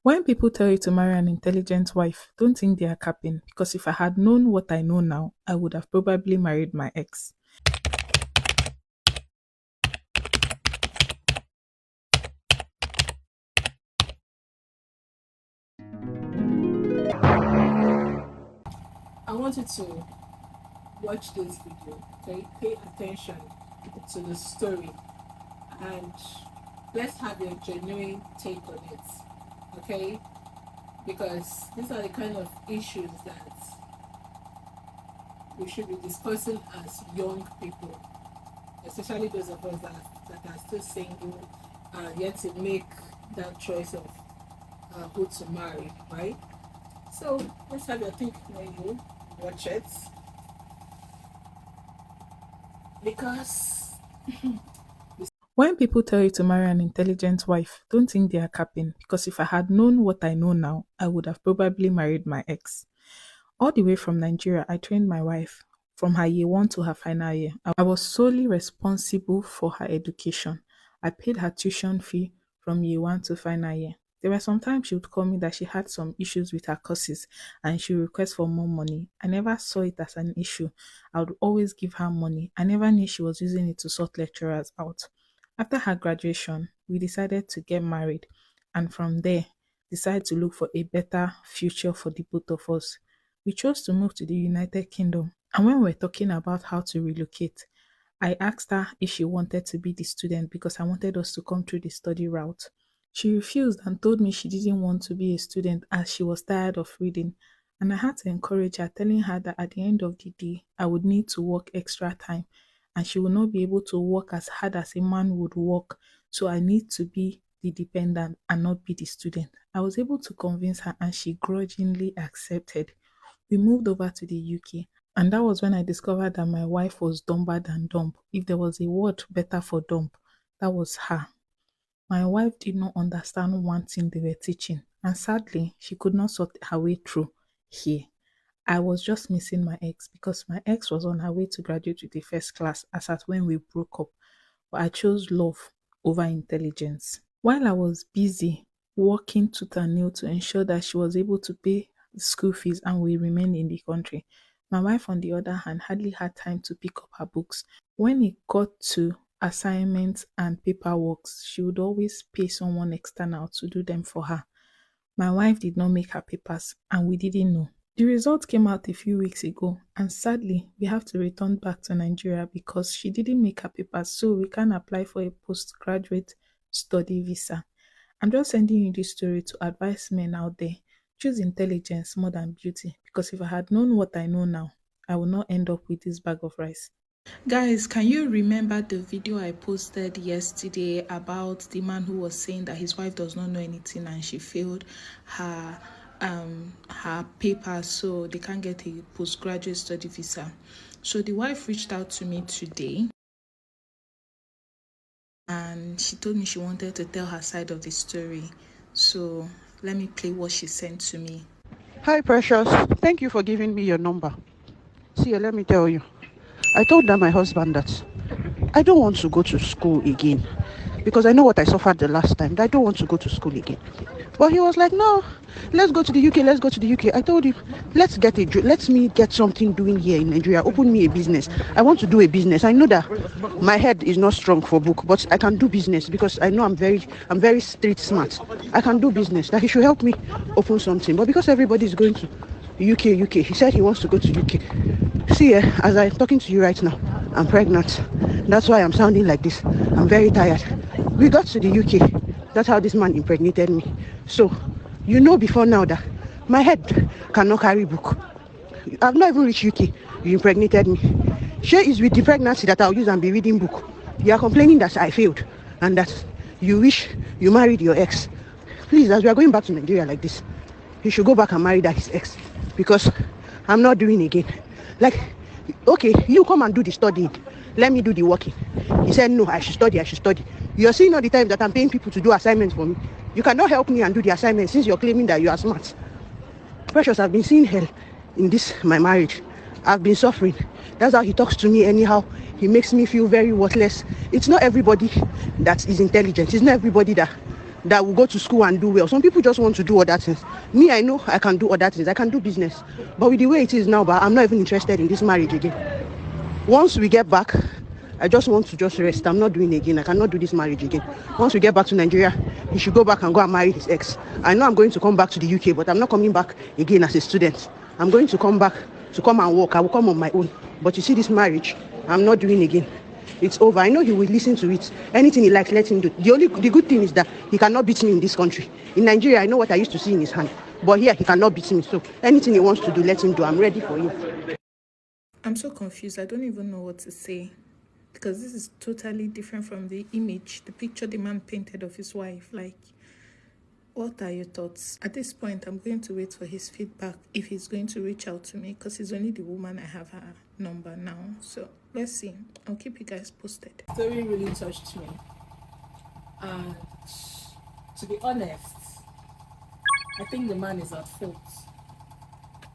When people tell you to marry an intelligent wife, don't think they are capping, because if I had known what I know now, I would have probably married my ex. I want you to watch this video, okay? Pay attention to the story and let's have your genuine take on it, okay? Because these are the kind of issues that we should be discussing as young people, especially those of us that are still single and yet to make that choice of who to marry, right? So let's have your think when you watch it, because when people tell you to marry an intelligent wife, don't think they are capping, because if I had known what I know now, I would have probably married my ex. All the way from Nigeria, I trained my wife from her year one to her final year. I was solely responsible for her education. I paid her tuition fee from year one to final year. There were some times she would call me that she had some issues with her courses and she would request for more money. I never saw it as an issue. I would always give her money. I never knew she was using it to sort lecturers out. After her graduation, we decided to get married and from there, decided to look for a better future for the both of us. We chose to move to the United Kingdom. And when we were talking about how to relocate, I asked her if she wanted to be the student because I wanted us to come through the study route. She refused and told me she didn't want to be a student as she was tired of reading. And I had to encourage her, telling her that at the end of the day, I would need to work extra time and she would not be able to work as hard as a man would work. So I need to be the dependent and not be the student. I was able to convince her and she grudgingly accepted. We moved over to the UK, and that was when I discovered that my wife was dumber than dumb. If there was a word better for dumb, that was her. My wife did not understand one thing they were teaching, and sadly, she could not sort her way through here. I was just missing my ex because my ex was on her way to graduate with the first class as at when we broke up, but I chose love over intelligence. While I was busy working tooth and nail to ensure that she was able to pay school fees and we remained in the country, my wife, on the other hand, hardly had time to pick up her books. When it got to assignments and paperwork, she would always pay someone external to do them for her. My wife did not make her papers and we didn't know. The result came out a few weeks ago and sadly, we have to return back to Nigeria because she didn't make her papers, so we can't apply for a postgraduate study visa. I'm just sending you this story to advise men out there. Choose intelligence more than beauty, because if I had known what I know now, I would not end up with this bag of rice. Guys, can you remember the video I posted yesterday about the man who was saying that his wife does not know anything and she failed her papers, so they can't get a postgraduate study visa? So the wife reached out to me today and she told me she wanted to tell her side of the story. So let me play what she sent to me. Hi, Precious. Thank you for giving me your number. See, let me tell you. I told my husband that I don't want to go to school again because I know what I suffered the last time. I don't want to go to school again. But he was like, no, let's go to the UK. Let's go to the UK. I told him, let me get something doing here in Nigeria. Open me a business. I want to do a business. I know that my head is not strong for book, but I can do business because I know I'm very street smart. I can do business. That he should help me open something. But because everybody is going to UK, he said he wants to go to UK. See, as I'm talking to you right now, I'm pregnant. That's why I'm sounding like this. I'm very tired. We got to the UK. That's how this man impregnated me. So, you know before now that my head cannot carry book. I've not even reached UK. You impregnated me. Share is with the pregnancy that I'll use and be reading book. You are complaining that I failed and that you wish you married your ex. Please, as we are going back to Nigeria like this, you should go back and marry that his ex because I'm not doing again. Like, okay, you come and do the studying. Let me do the working. He said, no, I should study. You're seeing all the time that I'm paying people to do assignments for me. You cannot help me and do the assignments since you're claiming that you are smart. Precious, I've been seeing hell in this, my marriage. I've been suffering. That's how he talks to me anyhow. He makes me feel very worthless. It's not everybody that is intelligent. It's not everybody that that will go to school and do well. Some people just want to do other things. Me, I know I can do other things. I can do business. But with the way it is now, but I'm not even interested in this marriage again. Once we get back, I just want to just rest. I'm not doing it again. I cannot do this marriage again. Once we get back to Nigeria, he should go back and go and marry his ex. I know I'm going to come back to the UK, but I'm not coming back again as a student. I'm going to come back to come and work. I will come on my own. But you see, this marriage, I'm not doing again. It's over. I know he will listen to it. Anything he likes, let him do. The good thing is that he cannot beat me in this country. In Nigeria, I know what I used to see in his hand. But here, he cannot beat me. So anything he wants to do, let him do. I'm ready for him. I'm so confused. I don't even know what to say. Because this is totally different from the image, the picture the man painted of his wife. Like, what are your thoughts? At this point, I'm going to wait for his feedback if he's going to reach out to me, because he's only the woman. I have her number now. So let's see. I'll keep you guys posted. The story really touched me. And to be honest, I think the man is at fault.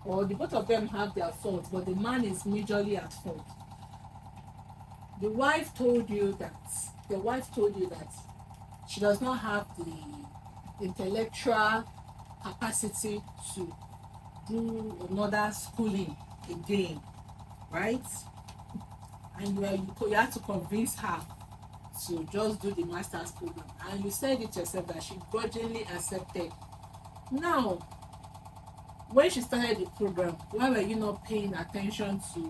Or the both of them have their fault, but the man is majorly at fault. The wife told you that she does not have the intellectual capacity to do another schooling again, right? And you have to convince her to just do the master's program. And you said it yourself that she grudgingly accepted. Now, when she started the program, why were you not paying attention to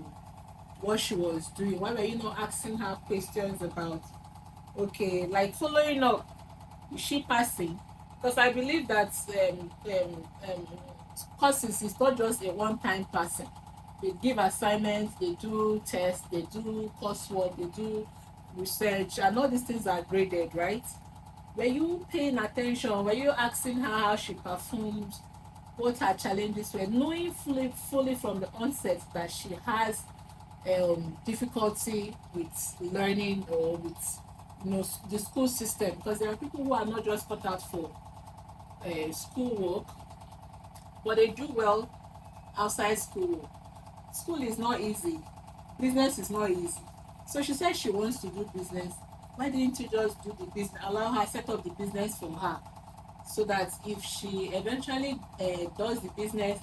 what she was doing? Why were you not asking her questions about, okay, like following up, is she passing? Because I believe that courses is not just a one-time passing. They give assignments, they do tests, they do coursework, they do research, and all these things are graded, right? Were you paying attention? Were you asking her how she performed, what her challenges were, knowing fully from the onset that she has difficulty with learning or with the school system? Because there are people who are not just cut out for school work, but they do well outside school work. School is not easy, business is not easy. So she said she wants to do business. Why didn't you just do the business, allow her set up the business for her, so that if she eventually does the business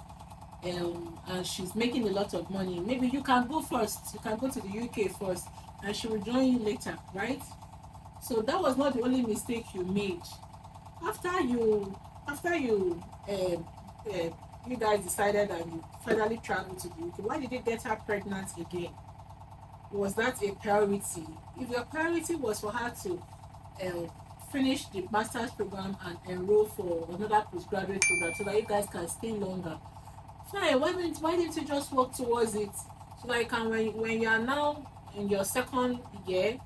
and she's making a lot of money, maybe you can go first, you can go to the UK first and she will join you later, right? So that was not the only mistake you made. After you you guys decided and you finally traveled to the UK, why did you get her pregnant again? Was that a priority? If your priority was for her to finish the master's program and enroll for another postgraduate program so that you guys can stay longer, fine. Why didn't you just work towards it? So that you can, when you are now in your second year,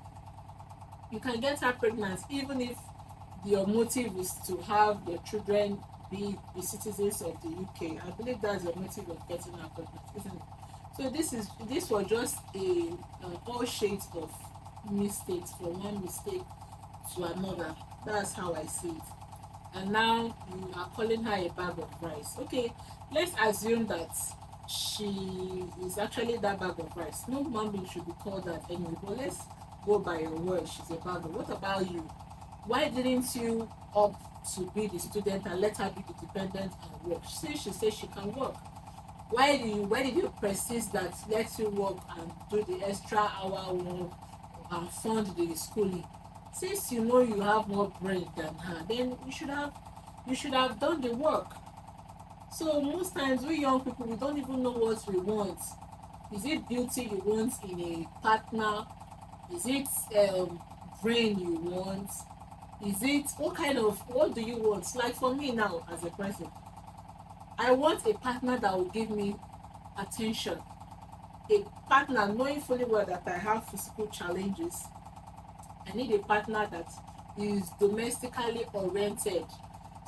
you can get her pregnant, even if your motive is to have your children be the citizens of the UK. I believe that's your motive of getting her pregnant, isn't it? So this was just all shades of mistakes, from one mistake to another. That's how I see it. And now you are calling her a bag of rice. Okay, let's assume that she is actually that bag of rice. No human being should be called that anyway, but let's go by your word, she's a bag of. What about you? Why didn't you opt to be the student and let her be the dependent and work? Since she says she can work, why did you persist that let you work and do the extra hour work and fund the schooling? Since you know you have more brain than her, then you should have done the work. So most times we young people, we don't even know what we want. Is it beauty you want in a partner? Is it brain you want? Is it what do you want? Like for me now as a person, I want a partner that will give me attention. A partner knowing fully well that I have physical challenges. I need a partner that is domestically oriented.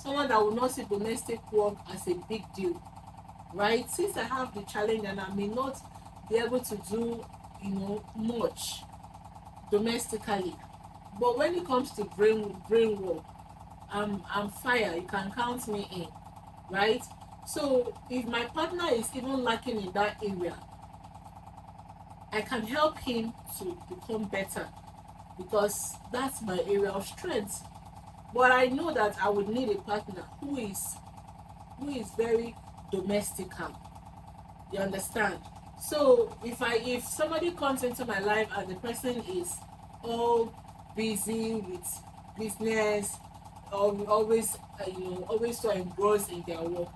Someone that will not see domestic work as a big deal, right? Since I have the challenge and I may not be able to do, much domestically, but when it comes to brain work, I'm fire. You can count me in, right? So if my partner is even lacking in that area, I can help him to become better, because that's my area of strength. But I know that I would need a partner who is very domestical. You understand? So if somebody comes into my life and the person is all busy with business, or always always so engrossed in their work,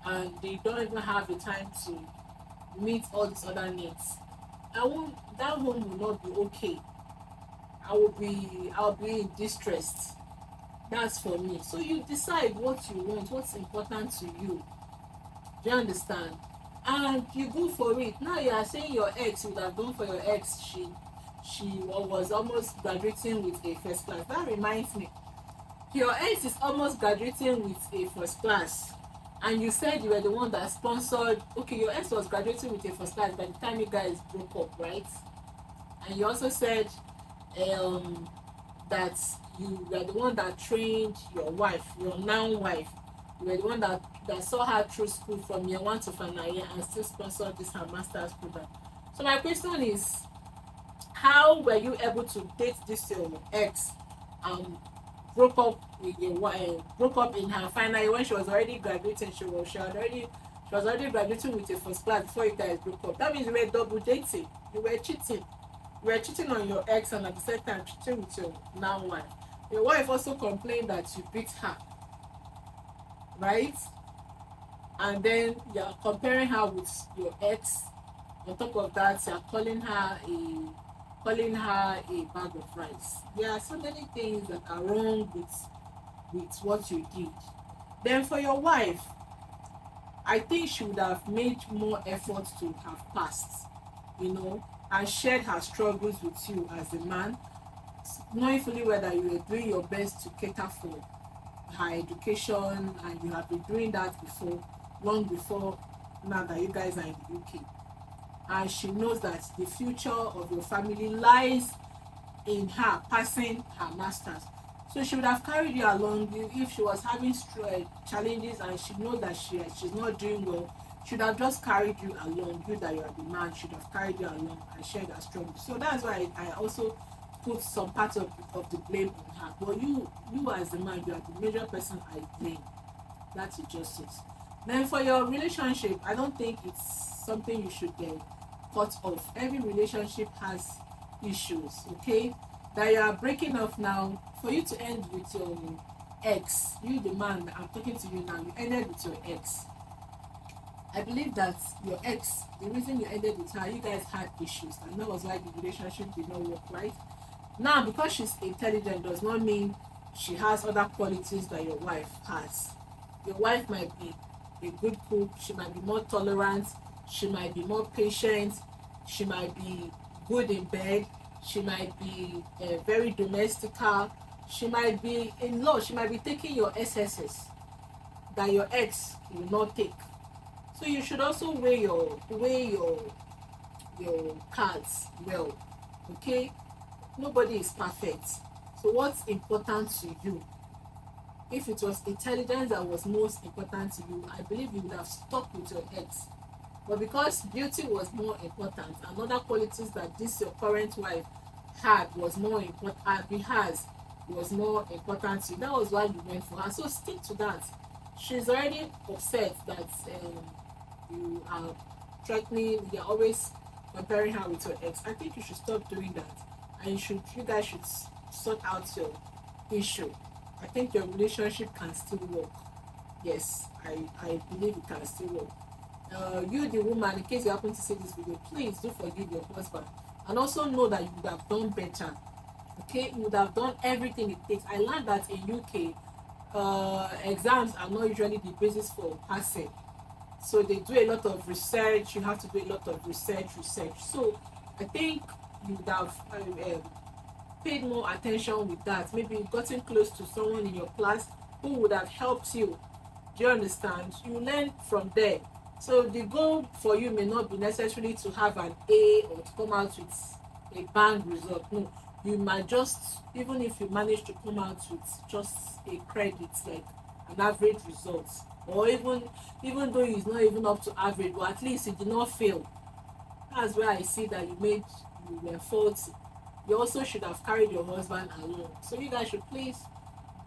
and they don't even have the time to meet all these other needs, I won't that home will not be okay. I'll be in distress. That's for me. So you decide what you want, what's important to you. Do you understand? And you go for it. Now you are saying your ex, you would have gone for your ex. She was almost graduating with a first class. That reminds me, your ex is almost graduating with a first class, and you said you were the one that sponsored. Okay, your ex was graduating with a first class by the time you guys broke up, right? And you also said um that you were the one that trained your wife, your now wife. You were the one that saw her through school from year one to final year and still sponsored this her master's program. So my question is, how were you able to date this your ex and broke up with your wife, broke up in her final year when she was already graduating? She was already graduating with a first class before you guys broke up. That means you were double dating. You were cheating. You were cheating on your ex and at the same time cheating with your now wife. Your wife also complained that you beat her, right? And then you're comparing her with your ex. On top of that, you're calling her a bag of rice. There are so many things that are wrong with what you did. Then for your wife, I think she would have made more effort to have passed, and shared her struggles with you as a man, knowing fully well that you were doing your best to cater for her education, and you have been doing that before, long before now that you guys are in the UK. And she knows that the future of your family lies in her passing her masters. So she would have carried you along. If she was having challenges and she knows that she's not doing well, she would have just carried you along. You that you are the man should have carried you along and shared her struggle. So that's why I also put some part of the blame on her. But you as the man, you are the major person I blame. That's just it. Then for your relationship, I don't think it's something you should cut off. Every relationship has issues, okay? That you are breaking off now, for you to end with your ex, you the man, I'm talking to you now, you ended with your ex. I believe that your ex, the reason you ended with her, you guys had issues, and that was why the relationship did not work, right? Now, because she's intelligent does not mean she has other qualities that your wife has. Your wife might be a good cook, she might be more tolerant, she might be more patient, she might be good in bed, she might be very domestical, she might be in law, she might be taking your SSS that your ex will not take. So you should also weigh your cards well, okay? Nobody is perfect. So what's important to you? If it was intelligence that was most important to you, I believe you would have stuck with your ex. But because beauty was more important, and other qualities that this your current wife had was more important, was more important to you, that was why you went for her. So stick to that. She's already upset that you are threatening, you're always comparing her with your ex. I think you should stop doing that, and you guys should sort out your issue. I think your relationship can still work. Yes, I believe it can still work. You the woman, in case you happen to see this video, please do forgive your husband, and also know that you would have done better. Okay, you would have done everything it takes. I learned that in UK, exams are not usually the basis for passing, so they do a lot of research. You have to do a lot of research. So I think you would have paid more attention with that. Maybe you've gotten close to someone in your class who would have helped you. Do you understand? You learn from there. So the goal for you may not be necessarily to have an A or to come out with a bang result. No, you might just, even if you manage to come out with just a credit, like an average result, or even though it's not even up to average, but at least you did not fail. That's where I see that you were faulty. You also should have carried your husband along. So you guys should please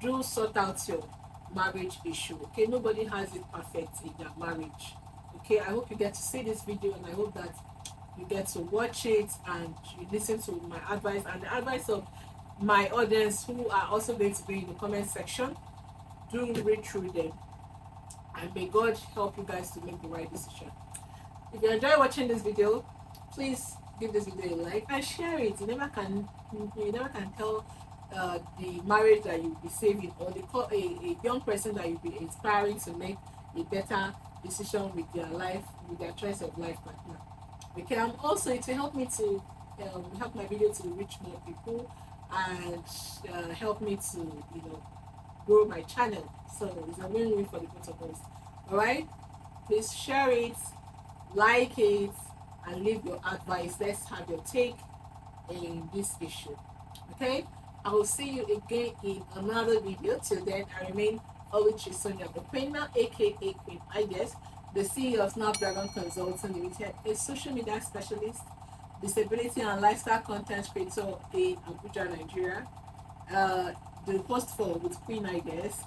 do sort out your marriage issue. Okay, nobody has it perfect in their marriage. Okay, I hope you get to see this video, and I hope that you get to watch it and you listen to my advice and the advice of my audience, who are also going to be in the comment section. Do read through them, and may God help you guys to make the right decision. If you enjoy watching this video, please give this video a like and share it. You never can tell the marriage that you'll be saving, or a young person that you'll be inspiring to make a better decision with their life, with their choice of life partner. Okay, also, it will help me to help my video to reach more people, and help me to grow my channel. So it's a win-win for the both of us. All right, please share it, like it, and leave your advice. Let's have your take in this issue. Okay, I will see you again in another video. Till then, I remain always Sonia Opena, aka Queenideas, the CEO of Snapdragon Consulting Limited, a social media specialist, disability and lifestyle content creator in Abuja, Nigeria, the host for with Queenideas,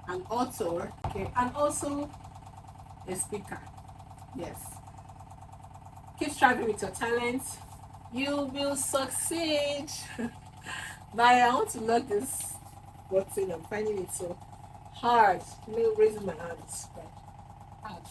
an author, okay, and also a speaker. Yes. Keep striving with your talent. You will succeed. Bye. I want to lock this button. I'm finding it so hard. Raising my hands. Hard.